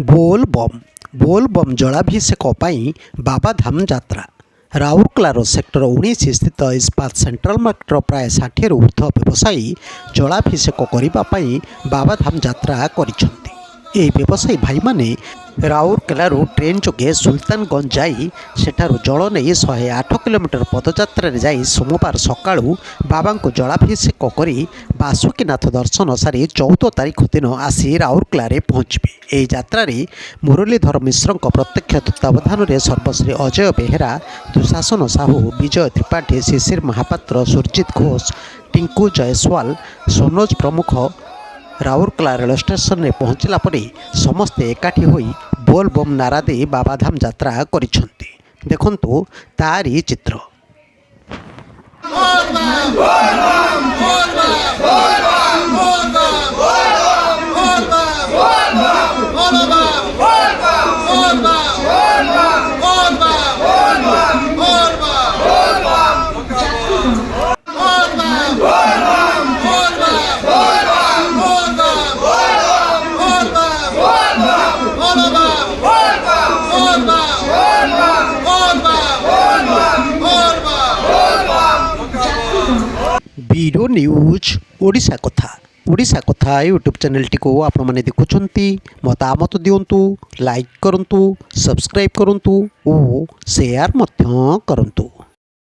ବୋଲବମ୍ ଜଳାଭିଷେକ ପାଇଁ ବାବାଧାମ ଯାତ୍ରା। ରାଉରକେଲାର ସେକ୍ଟର 19 ସ୍ଥିତ ଇସ୍ପାତ ସେଣ୍ଟ୍ରାଲ ମାର୍କେଟର ପ୍ରାୟ 60ରୁ ଉର୍ଦ୍ଧ୍ୱ ବ୍ୟବସାୟୀ ଜଳାଭିଷେକ କରିବା ପାଇଁ ବାବାଧାମ ଯାତ୍ରା କରିଛନ୍ତି। ଏହି ବ୍ୟବସାୟୀ ଭାଇମାନେ ରାଉରକେଲାରୁ ଟ୍ରେନ୍ ଯୋଗେ ସୁଲତାନଗଞ୍ଜ ଯାଇ ସେଠାରୁ ଜଳ ନେଇ 108 କିଲୋମିଟର ପଦଯାତ୍ରାରେ ଯାଇ ସୋମବାର ସକାଳୁ ବାବାଙ୍କୁ ଜଳାଭିଷେକ କରି ବାସୁକୀନାଥ ଦର୍ଶନ ସାରି 14 ତାରିଖ ଦିନ ଆସି ରାଉରକେଲାରେ ପହଞ୍ଚିବେ। ଏହି ଯାତ୍ରାରେ ମୁରଲୀଧର ମିଶ୍ରଙ୍କ ପ୍ରତ୍ୟକ୍ଷ ତତ୍ତ୍ୱାବଧାନରେ ସର୍ବଶ୍ରୀ ଅଜୟ ବେହେରା, ଦୁଶାସନ ସାହୁ, ବିଜୟ ତ୍ରିପାଠୀ, ଶିଶିର ମହାପାତ୍ର, ସୁରଜିତ ଘୋଷ, ଟିଙ୍କୁ ଜୟସ୍ୱାଲ, ସୋନୋଜ ପ୍ରମୁଖ ରାଉରକେଲା ରେଳ ଷ୍ଟେସନରେ ପହଞ୍ଚିଲା ପରେ ସମସ୍ତେ ଏକାଠି ହୋଇ ବୋଲବମ୍ ନାରା ଦେଇ ବାବାଧାମ ଯାତ୍ରା କରିଛନ୍ତି। ଦେଖନ୍ତୁ ତାରି ଚିତ୍ର। ଭିଡ଼ିଓ ନ୍ୟୁଜ୍ ଓଡ଼ିଶା କଥା ୟୁଟ୍ୟୁବ୍ ଚ୍ୟାନେଲଟିକୁ ଆପଣମାନେ ଦେଖୁଛନ୍ତି। ମତାମତ ଦିଅନ୍ତୁ, ଲାଇକ୍ କରନ୍ତୁ, ସବସ୍କ୍ରାଇବ୍ କରନ୍ତୁ ଓ ସେୟାର ମଧ୍ୟ କରନ୍ତୁ।